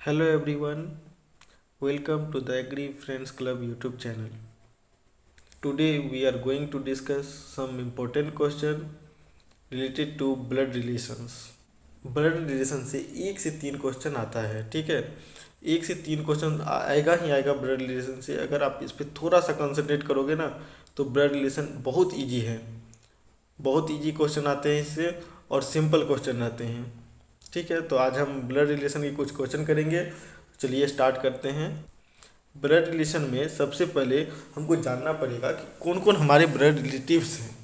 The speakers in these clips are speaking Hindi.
Hello everyone, welcome to the Agri Friends Club YouTube channel. Today we are going to discuss some important question related to blood relations. Blood relation से एक से तीन क्वेश्चन आता है, ठीक है। एक से तीन क्वेश्चन आएगा ही आएगा ब्लड रिलेशन से। अगर आप इस पर थोड़ा सा कंसंट्रेट करोगे ना तो ब्लड रिलेशन बहुत इजी है। बहुत इजी क्वेश्चन आते हैं इससे और सिंपल क्वेश्चन रहते हैं, ठीक है। तो आज हम ब्लड रिलेशन के कुछ क्वेश्चन करेंगे। चलिए स्टार्ट करते हैं। ब्लड रिलेशन में सबसे पहले हमको जानना पड़ेगा कि कौन कौन हमारे ब्लड रिलेटिव्स हैं,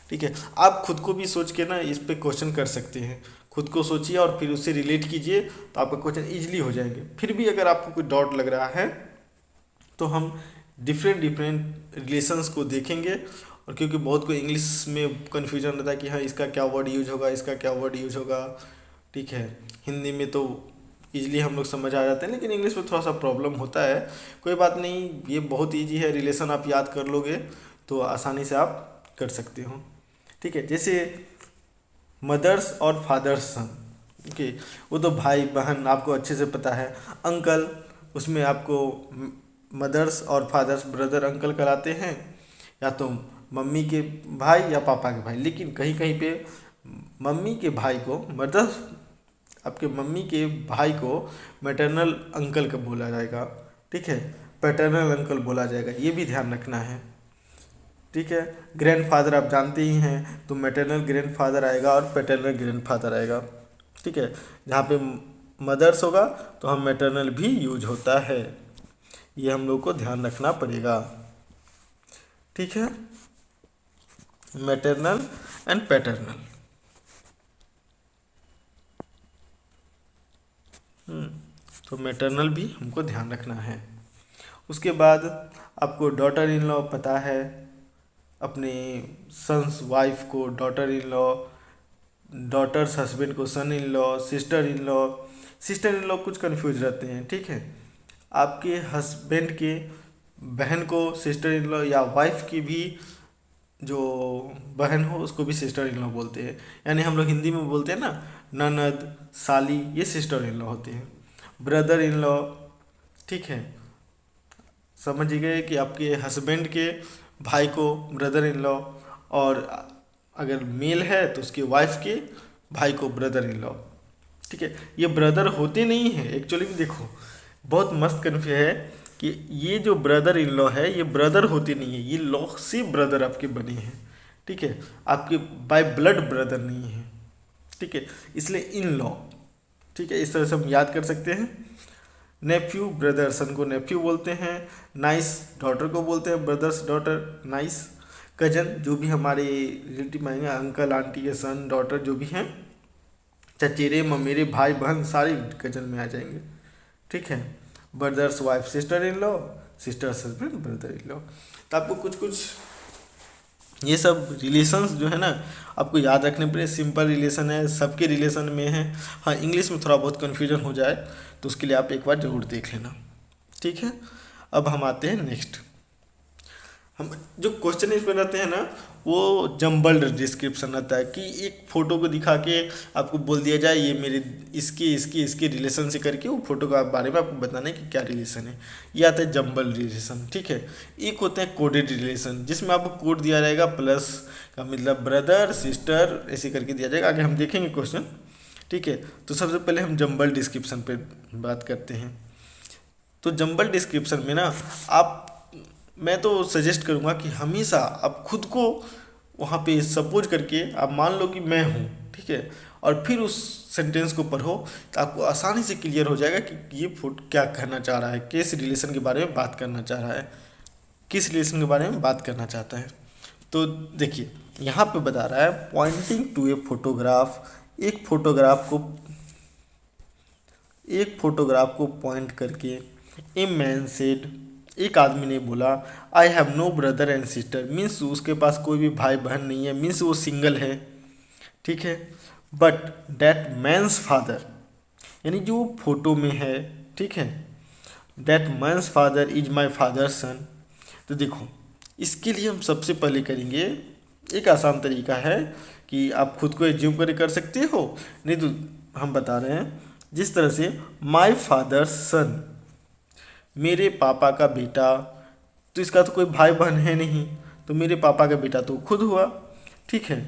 ठीक है। आप खुद को भी सोच के ना इस पे क्वेश्चन कर सकते हैं। खुद को सोचिए और फिर उससे रिलेट कीजिए तो आपका क्वेश्चन इजीली हो जाएंगे। फिर भी अगर आपको कोई डाउट लग रहा है तो हम डिफरेंट डिफरेंट रिलेशंस को देखेंगे। और क्योंकि बहुत को इंग्लिश में कन्फ्यूजन रहता है कि हाँ इसका क्या वर्ड यूज होगा, इसका क्या वर्ड यूज होगा, ठीक है। हिंदी में तो इजीली हम लोग समझ आ जाते हैं, लेकिन इंग्लिश में थोड़ा सा प्रॉब्लम होता है। कोई बात नहीं, ये बहुत इजी है। रिलेशन आप याद कर लोगे तो आसानी से आप कर सकते हो, ठीक है। जैसे मदर्स और फादर्स सन, ठीक है, वो तो भाई बहन आपको अच्छे से पता है। अंकल, उसमें आपको मदर्स और फादर्स ब्रदर अंकल कराते हैं, या तो मम्मी के भाई या पापा के भाई। लेकिन कहीं कहीं पे मम्मी के भाई को मदर्स, आपके मम्मी के भाई को मैटरनल अंकल का बोला जाएगा, ठीक है। पैटर्नल अंकल बोला जाएगा, ये भी ध्यान रखना है, ठीक है। ग्रैंडफादर आप जानते ही हैं, तो मैटरनल ग्रैंडफादर आएगा और पैटर्नल ग्रैंडफादर आएगा, ठीक है। जहाँ पे मदर्स होगा तो हम मैटरनल भी यूज होता है, ये हम लोग को ध्यान रखना पड़ेगा, ठीक है। Maternal and paternal. तो मैटरनल भी हमको ध्यान रखना है। उसके बाद आपको डॉटर इन लॉ पता है, अपने सन्स वाइफ को daughter in law, daughter's husband को son in law, sister in law. Sister in law कुछ कंफ्यूज रहते हैं, ठीक है। आपके हस्बैंड के बहन को सिस्टर इन लॉ, या वाइफ की भी जो बहन हो उसको भी सिस्टर इन लॉ बोलते हैं। यानी हम लोग हिंदी में बोलते हैं ना ननद, साली, ये सिस्टर इन लॉ होते हैं। ब्रदर इन लॉ, ठीक है, समझ गए कि आपके हस्बैंड के भाई को ब्रदर इन लॉ, और अगर मेल है तो उसकी वाइफ के भाई को ब्रदर इन लॉ, ठीक है। ये ब्रदर होते नहीं हैं एक्चुअली में। देखो बहुत मस्त कन्फ्यूज है कि ये जो ब्रदर इन लॉ है ये ब्रदर होते नहीं है, ये लॉ से ब्रदर आपके बने हैं, ठीक है। आपके बाय ब्लड ब्रदर नहीं है, ठीक है, इसलिए इन लॉ, ठीक है। इस तरह से हम याद कर सकते हैं। नेफ्यू, ब्रदर सन को नेफ्यू बोलते हैं। नाइस, डॉटर को बोलते हैं ब्रदर्स डॉटर, नाइस। कजन, जो भी हमारे रिलेटिव आएंगे, अंकल आंटी के सन डॉटर जो भी हैं, चचेरे ममेरे भाई बहन सारे कजन में आ जाएंगे, ठीक है। Brother's wife sister in law, sisters husband brother in law. तो आपको कुछ कुछ ये सब रिलेशंस जो है ना आपको याद रखने पड़े। सिंपल रिलेशन है, सबके रिलेशन में है। हाँ, इंग्लिश में थोड़ा बहुत कन्फ्यूजन हो जाए तो उसके लिए आप एक बार ज़रूर देख लेना, ठीक है। अब हम आते हैं नेक्स्ट। हम जो क्वेश्चन इसमें रहते हैं ना वो जम्बल्ड डिस्क्रिप्शन रहता है कि एक फ़ोटो को दिखा के आपको बोल दिया जाए ये मेरे इसके रिलेशन से करके वो फोटो के बारे में आपको बताना है कि क्या रिलेशन है। ये आता है जम्बल्ड रिलेशन, ठीक है। एक होता है कोडेड रिलेशन, जिसमें आपको कोड दिया रहेगा प्लस का मतलब ब्रदर सिस्टर ऐसे करके दिया जाएगा। आगे हम देखेंगे क्वेश्चन, ठीक है। तो सबसे पहले हम जम्बल डिस्क्रिप्शन पे बात करते हैं। तो जम्बल डिस्क्रिप्शन में ना आप, मैं तो सजेस्ट करूँगा कि हमेशा आप खुद को वहाँ पे सपोज करके आप मान लो कि मैं हूँ, ठीक है, और फिर उस सेंटेंस को पढ़ो तो आपको आसानी से क्लियर हो जाएगा कि ये फोटो क्या कहना चाह रहा है, किस रिलेशन के बारे में बात करना चाह रहा है, किस रिलेशन के बारे में बात करना चाहता है। तो देखिए यहाँ पे बता रहा है पॉइंटिंग टू ए फोटोग्राफ, एक फोटोग्राफ को पॉइंट करके ए मैन सेड, एक आदमी ने बोला I have no brother and sister, means उसके पास कोई भी भाई बहन नहीं है, मीन्स वो सिंगल है, ठीक है। बट डैट मैन्स फादर, यानी जो फोटो में है, ठीक है, that man's father is my father son. तो देखो इसके लिए हम सबसे पहले करेंगे, एक आसान तरीका है कि आप खुद को एज्यूम कर सकते हो, नहीं तो हम बता रहे हैं जिस तरह से माई फादर्स सन, मेरे पापा का बेटा, तो इसका तो कोई भाई बहन है नहीं, तो मेरे पापा का बेटा तो खुद हुआ। ठीक है,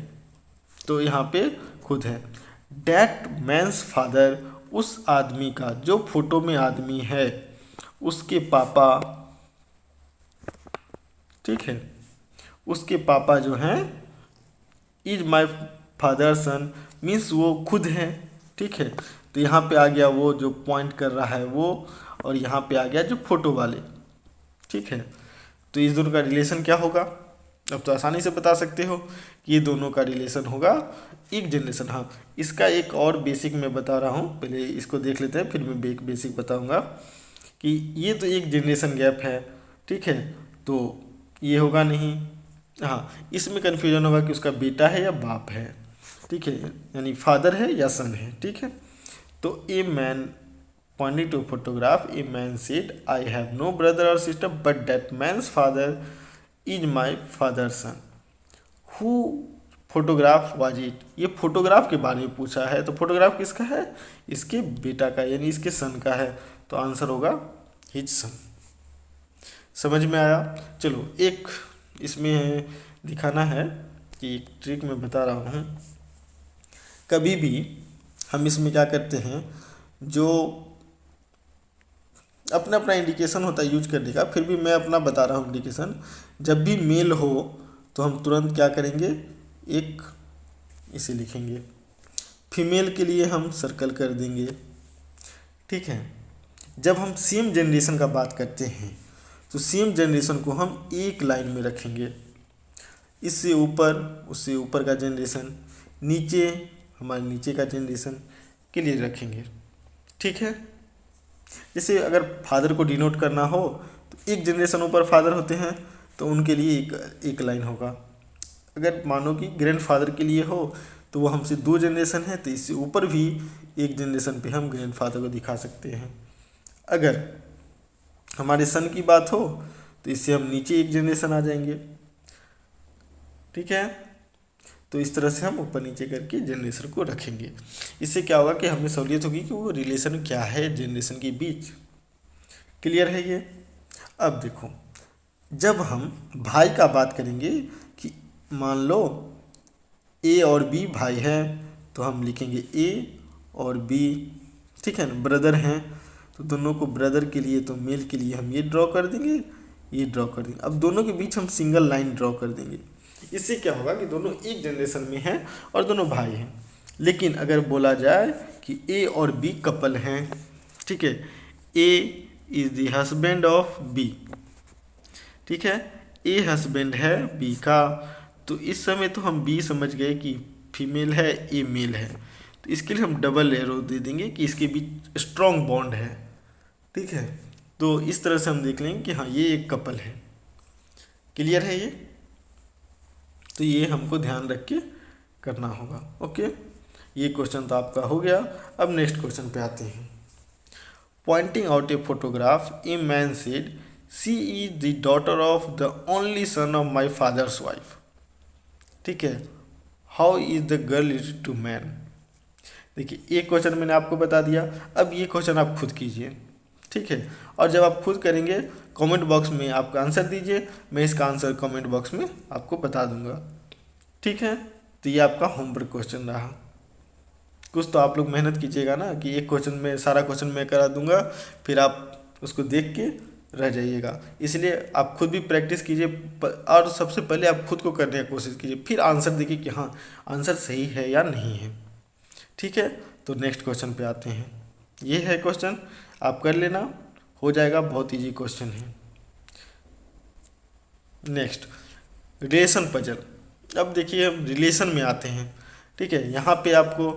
तो यहाँ पे खुद है। डैट मैन्स फादर, उस आदमी का, जो फोटो में आदमी है उसके पापा, ठीक है, उसके पापा जो हैं, is my father son, means वो खुद है। ठीक है, तो यहाँ पे आ गया वो जो पॉइंट कर रहा है वो, और यहाँ पे आ गया जो फोटो वाले। ठीक है, तो इस दोनों का रिलेशन क्या होगा, अब तो आसानी से बता सकते हो कि ये दोनों का रिलेशन होगा एक जनरेशन। हाँ, इसका एक और बेसिक मैं बता रहा हूँ, पहले इसको देख लेते हैं फिर मैं एक बेसिक बताऊँगा कि ये तो एक जनरेशन गैप है। ठीक है, तो ये होगा नहीं। हाँ, इसमें कन्फ्यूजन होगा कि उसका बेटा है या बाप है। ठीक है, यानी फादर है या सन है। ठीक है, तो a man pointing to a photograph, a man said, I have no brother or sister, but that man's father is my father's son. Who photograph was it? ये फोटोग्राफ के बारे में पूछा है, तो फोटोग्राफ किसका है, इसके बेटा का, यानी इसके सन का है, तो आंसर होगा हिज सन। समझ में आया। चलो एक इसमें दिखाना है कि एक ट्रिक मैं बता रहा हूँ। कभी भी हम इसमें क्या करते हैं, जो अपना अपना इंडिकेशन होता है यूज करने का, फिर भी मैं अपना बता रहा हूँ इंडिकेशन। जब भी मेल हो तो हम तुरंत क्या करेंगे, एक इसे लिखेंगे। फीमेल के लिए हम सर्कल कर देंगे। ठीक है, जब हम सेम जनरेशन का बात करते हैं तो सेम जनरेशन को हम एक लाइन में रखेंगे, इससे ऊपर उससे ऊपर का जनरेशन, नीचे हमारे नीचे का जनरेशन के लिए रखेंगे। ठीक है, जैसे अगर फादर को डिनोट करना हो तो एक जनरेशन ऊपर फादर होते हैं तो उनके लिए एक लाइन होगा। अगर मानो कि ग्रैंड फादर के लिए हो तो वो हमसे 2 जनरेशन है, तो इससे ऊपर भी एक जनरेशन पे हम ग्रैंड फादर को दिखा सकते हैं। अगर हमारे सन की बात हो तो इससे हम नीचे एक जनरेशन आ जाएंगे। ठीक है, तो इस तरह से हम ऊपर नीचे करके जनरेशन को रखेंगे। इससे क्या होगा कि हमें सहूलियत होगी कि वो रिलेशन क्या है जनरेशन के बीच। क्लियर है ये। अब देखो, जब हम भाई का बात करेंगे कि मान लो ए और बी भाई हैं, तो हम लिखेंगे ए और बी। ठीक है ना, ब्रदर हैं तो दोनों को ब्रदर के लिए, तो मेल के लिए हम ये ड्रॉ कर देंगे, ये ड्रॉ कर देंगे। अब दोनों के बीच हम सिंगल लाइन ड्रॉ कर देंगे। इससे क्या होगा कि दोनों एक जनरेशन में हैं और दोनों भाई हैं। लेकिन अगर बोला जाए कि ए और बी कपल हैं, ठीक है, A is the husband of B, ठीक है, ए हस्बैंड है बी का, तो इस समय तो हम बी समझ गए कि फीमेल है, ए मेल है, तो इसके लिए हम डबल एरो दे देंगे कि इसके बीच स्ट्रॉन्ग बॉन्ड है। ठीक है, तो इस तरह से हम देख लेंगे कि हाँ ये एक कपल है। क्लियर है ये, तो ये हमको ध्यान रख के करना होगा। ओके, ये क्वेश्चन तो आपका हो गया। अब नेक्स्ट क्वेश्चन पे आते हैं। Pointing out a photograph, a man said she is the daughter of the only son of my father's wife. ठीक है, how is the girl related to man. देखिए एक क्वेश्चन मैंने आपको बता दिया, अब ये क्वेश्चन आप खुद कीजिए। ठीक है, और जब आप खुद करेंगे कमेंट बॉक्स में आपका आंसर दीजिए, मैं इसका आंसर कमेंट बॉक्स में आपको बता दूंगा। ठीक है, तो ये आपका होमवर्क क्वेश्चन रहा। कुछ तो आप लोग मेहनत कीजिएगा ना, कि एक क्वेश्चन में सारा क्वेश्चन मैं करा दूंगा, फिर आप उसको देख के रह जाइएगा। इसलिए आप खुद भी प्रैक्टिस कीजिए, और सबसे पहले आप खुद को करने की कोशिश कीजिए, फिर आंसर देखिए कि हाँ आंसर सही है या नहीं है। ठीक है, तो नेक्स्ट क्वेश्चन पे आते हैं। ये है क्वेश्चन, आप कर लेना, हो जाएगा, बहुत इजी क्वेश्चन है। Next relation puzzle. अब देखिए हम रिलेशन में आते हैं। ठीक है, यहाँ पे आपको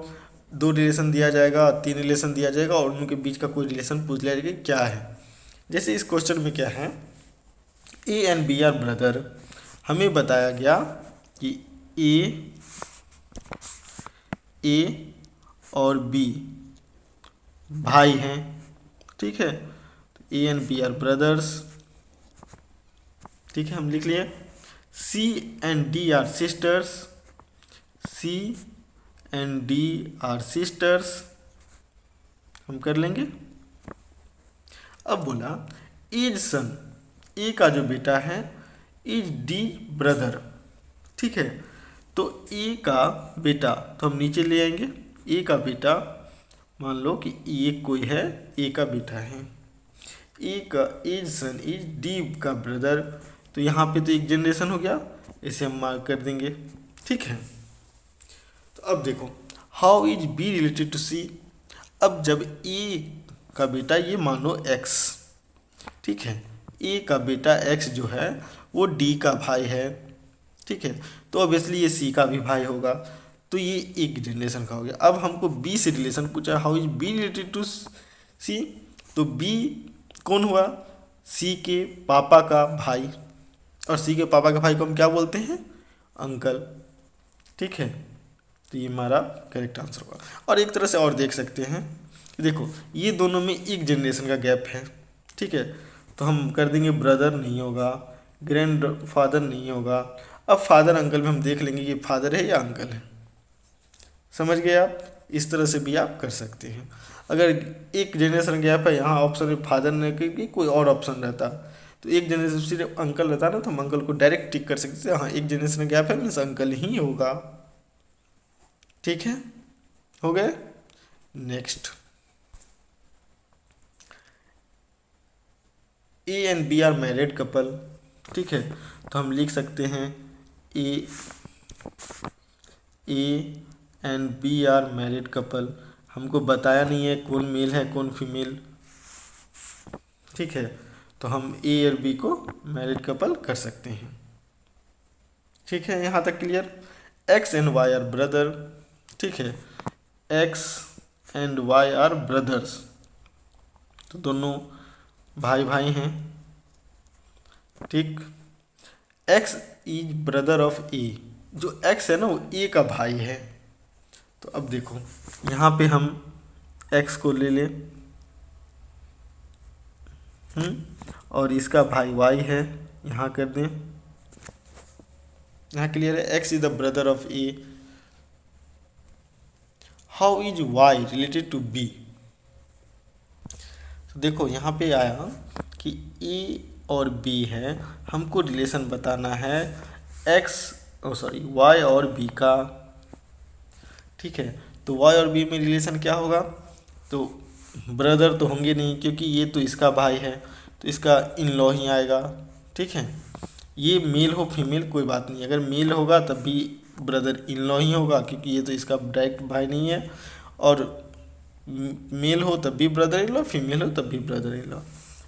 2 रिलेशन दिया जाएगा, 3 रिलेशन दिया जाएगा, और उनके बीच का कोई रिलेशन पूछ लिया जाएगा क्या है। जैसे इस क्वेश्चन में क्या है, A and B are brother. हमें बताया गया कि ए और बी भाई हैं। ठीक है, A and B are brothers. ठीक है, हम लिख लिए। C and D are sisters, C and D are sisters. हम कर लेंगे। अब बोला इज सन, ए का जो बेटा है, इज डी ब्रदर। ठीक है, तो ए का बेटा तो हम नीचे ले आएंगे। ए का बेटा, मान लो कि ये कोई है, ए का बेटा है, ए का एज सन इज डी का ब्रदर। तो यहाँ पे तो एक जनरेशन हो गया, इसे हम मार्क कर देंगे। ठीक है, तो अब देखो how is B related to C. अब जब ए का बेटा, ये मान लो एक्स, ठीक है, ए का बेटा एक्स जो है वो डी का भाई है। ठीक है, तो ऑब्वियसली ये सी का भी भाई होगा, तो ये एक जनरेशन का हो गया। अब हमको बी से रिलेशन पूछा, how is B related to C. तो बी कौन हुआ, सी के पापा का भाई, और सी के पापा के भाई को हम क्या बोलते हैं, अंकल। ठीक है, तो ये हमारा करेक्ट आंसर होगा। और एक तरह से और देख सकते हैं, देखो ये दोनों में एक जनरेशन का गैप है। ठीक है, तो हम कर देंगे ब्रदर नहीं होगा, ग्रैंड फादर नहीं होगा। अब फादर अंकल में हम देख लेंगे कि फादर है या अंकल है। समझ गए आप, इस तरह से भी आप कर सकते हैं। अगर एक जनरेशन गैप है, यहाँ ऑप्शन में फादर ने कि कोई और ऑप्शन रहता, तो एक जनरेशन सिर्फ अंकल रहता ना, तो हम अंकल को डायरेक्ट टिक कर सकते थे, हाँ एक जनरेशन गैप है मीन्स अंकल ही होगा। ठीक है, हो गए। Next, A and B are married couple. ठीक है, तो हम लिख सकते हैं A and B are married couple. हमको बताया नहीं है कौन मेल है कौन फीमेल। ठीक है, तो हम ए और बी को मैरिड कपल कर सकते हैं। ठीक है, यहाँ तक clear. X and Y are brother. ठीक है, X and Y are brothers, तो दोनों भाई भाई हैं। ठीक, X is brother of A, जो एक्स है ना वो ए का भाई है। तो अब देखो यहाँ पे हम एक्स को ले लें, और इसका भाई वाई है, यहाँ कर दें। यहाँ क्लियर है, X is the brother of A. How is Y related to B. तो देखो यहाँ पे आया कि ए और बी है, हमको रिलेशन बताना है वाई और बी का। ठीक है, तो वाई और बी में रिलेशन क्या होगा, तो ब्रदर तो होंगे नहीं क्योंकि ये तो इसका भाई है, तो इसका इन लॉ ही आएगा। ठीक है, ये मेल हो फीमेल कोई बात नहीं, अगर मेल होगा तब भी ब्रदर इन लॉ ही होगा क्योंकि ये तो इसका डायरेक्ट भाई नहीं है, और मेल हो तब भी ब्रदर इन लॉ, फीमेल हो तब भी ब्रदर इन लॉ।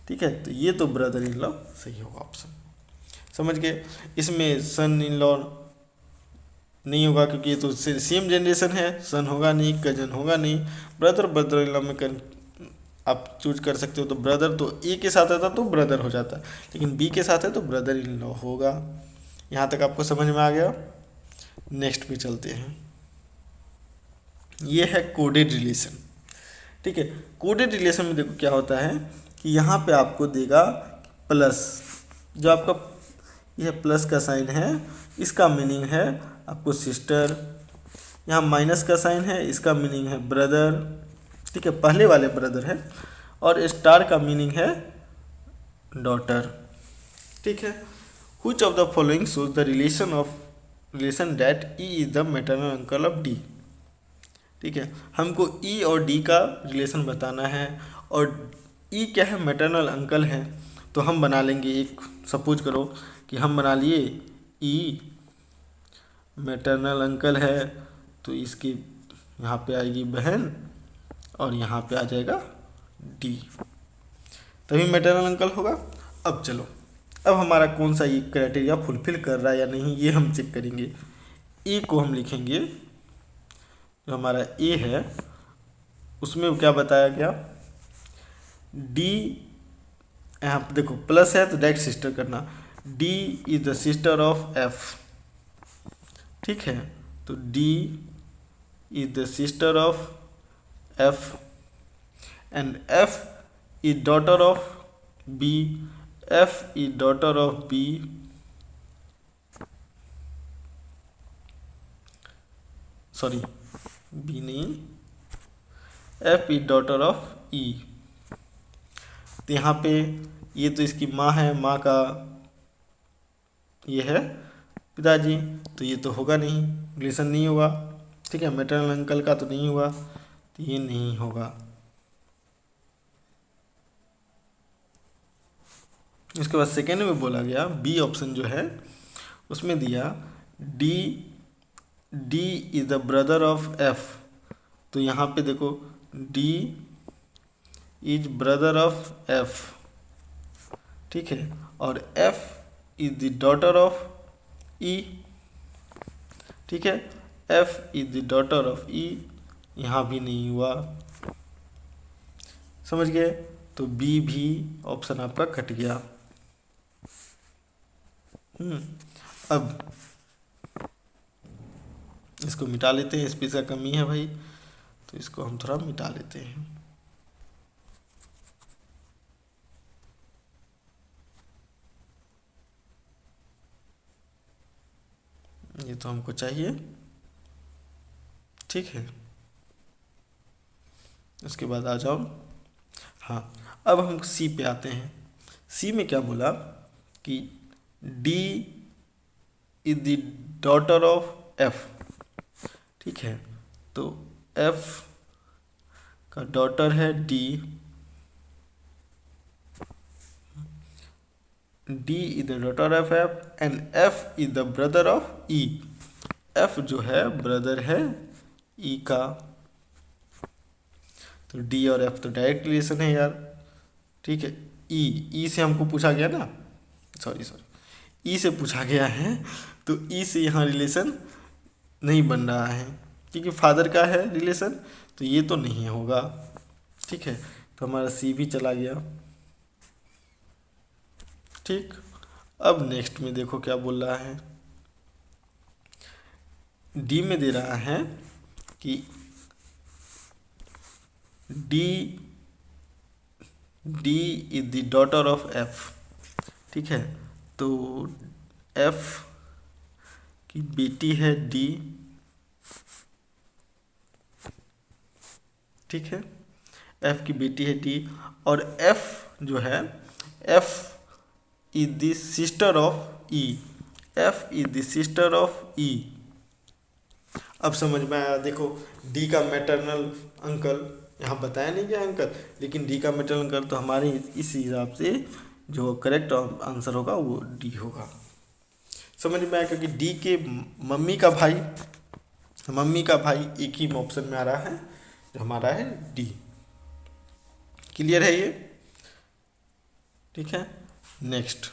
ठीक है, तो ये तो ब्रदर इन लॉ सही होगा ऑप्शन। समझ गए। इसमें सन इन लॉ नहीं होगा क्योंकि ये तो सेम जनरेशन है, सन होगा नहीं, कजन होगा नहीं। ब्रदर इन लॉ में आप चूज कर सकते हो, तो ब्रदर तो ए के साथ आता तो ब्रदर हो जाता, लेकिन बी के साथ है तो ब्रदर इन लॉ होगा। यहाँ तक आपको समझ में आ गया। नेक्स्ट पे चलते हैं, ये है कोडेड रिलेशन। ठीक है, कोडेड रिलेशन में देखो क्या होता है कि यहाँ पे आपको देगा प्लस, जो आपका यह प्लस का साइन है इसका मीनिंग है आपको सिस्टर, यहाँ माइनस का साइन है इसका मीनिंग है ब्रदर। ठीक है, पहले वाले ब्रदर है, और स्टार का मीनिंग है डॉटर। ठीक है, which of the following shows the relation that E is the maternal uncle of D. ठीक है, हमको ई और डी का रिलेशन बताना है, और ई क्या है, मैटरनल अंकल है। तो हम बना लेंगे एक, सपोज करो कि हम बना लिए ई मैटरनल अंकल है, तो इसकी यहाँ पे आएगी बहन और यहाँ पे आ जाएगा डी, तभी मैटरनल अंकल होगा। अब चलो, अब हमारा कौन सा ये क्राइटेरिया फुलफिल कर रहा है या नहीं ये हम चेक करेंगे। ए को हम लिखेंगे, जो हमारा ए है उसमें क्या बताया गया, डी, यहाँ पे देखो प्लस है तो डायरेक्ट सिस्टर करना, D is the sister of F. ठीक है, तो D is the sister of F and F is daughter of B. F is daughter of B. Sorry, B नहीं, F is daughter of E। तो यहाँ पे ये तो इसकी माँ है, माँ का ये है पिताजी, तो ये तो होगा नहीं, रिलेशन नहीं हुआ। ठीक है, मैटरनल अंकल का तो नहीं हुआ, तो ये नहीं होगा। इसके बाद सेकेंड में बोला गया बी ऑप्शन जो है उसमें दिया D is the brother of F. तो यहाँ पे देखो D is brother of F, ठीक है, और F is the daughter of E. ठीक है, F is the daughter of E, यहाँ भी नहीं हुआ। समझ गए? तो बी भी ऑप्शन आपका कट गया। अब इसको मिटा लेते हैं, स्पेस का कमी है भाई, तो इसको हम थोड़ा मिटा लेते हैं। ये तो हमको चाहिए, ठीक है। उसके बाद आ जाओ, हाँ, अब हम सी पे आते हैं। सी में क्या बोला कि D is the daughter of F. ठीक है, तो एफ का डॉटर है D, D is the daughter of F and F is the brother of E. F जो है ब्रदर है ई का, तो डी और एफ तो डायरेक्ट रिलेशन है यार। ठीक है, ई से हमको पूछा गया ना, सॉरी ई से पूछा गया है, तो ई से यहाँ रिलेशन नहीं बन रहा है क्योंकि फादर का है रिलेशन, तो ये तो नहीं होगा। ठीक है, तो हमारा सी भी चला गया। ठीक, अब नेक्स्ट में देखो क्या बोल रहा है। डी में दे रहा है कि D is the daughter of F. ठीक है, तो एफ की बेटी है डी। ठीक है, एफ की बेटी है डी, और एफ जो है, F is the sister of E. F is the sister of E. अब समझ में आया? देखो, डी का मैटरनल अंकल यहाँ बताया नहीं गया अंकल, लेकिन डी का मैटरनल अंकल तो हमारे इस हिसाब से जो करेक्ट आंसर होगा वो डी होगा। समझ में आया? क्योंकि डी के मम्मी का भाई एक ही ऑप्शन में आ रहा है, जो हमारा है डी। क्लियर है ये? ठीक है, next,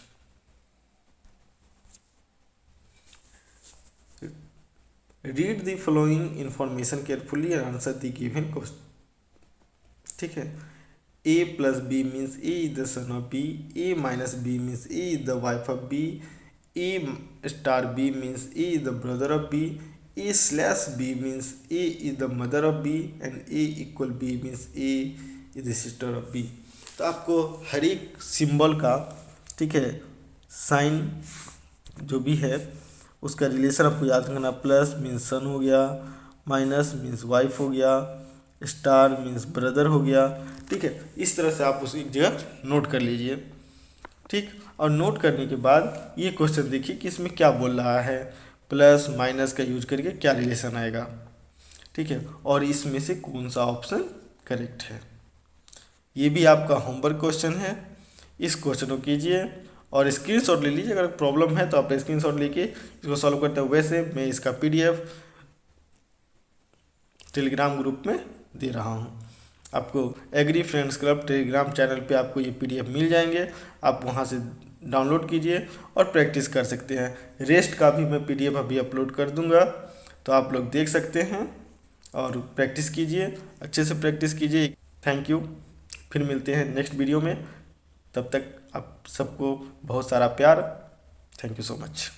read the following information carefully and answer the given question. ठीक है, a plus b means a is the son of b, a minus b means a is the wife of b, a star b means a is the brother of b, a slash b means a is the mother of b, and a equal b means a is the sister of b। तो आपको हर एक सिंबल का, ठीक है, साइन जो भी है उसका रिलेशन आपको याद रखना। प्लस मीन्स सन हो गया, माइनस मीन्स वाइफ हो गया, स्टार मीन्स ब्रदर हो गया। ठीक है, इस तरह से आप उस एक जगह नोट कर लीजिए। ठीक, और नोट करने के बाद ये क्वेश्चन देखिए कि इसमें क्या बोल रहा है, प्लस माइनस का यूज करके क्या रिलेशन आएगा। ठीक है, और इसमें से कौन सा ऑप्शन करेक्ट है। ये भी आपका होमवर्क क्वेश्चन है, इस क्वेश्चन को कीजिए और स्क्रीनशॉट ले लीजिए। अगर प्रॉब्लम है तो आप स्क्रीनशॉट लेके इसको सॉल्व करते हैं। वैसे मैं इसका PDF टेलीग्राम ग्रुप में दे रहा हूँ। आपको agri friends club Telegram channel पे आपको ये PDF मिल जाएंगे, आप वहाँ से डाउनलोड कीजिए और प्रैक्टिस कर सकते हैं। रेस्ट का भी मैं PDF अभी अपलोड कर दूँगा, तो आप लोग देख सकते हैं और प्रैक्टिस कीजिए, अच्छे से प्रैक्टिस कीजिए। थैंक यू, फिर मिलते हैं नेक्स्ट वीडियो में। तब तक आप सबको बहुत सारा प्यार। Thank you so much.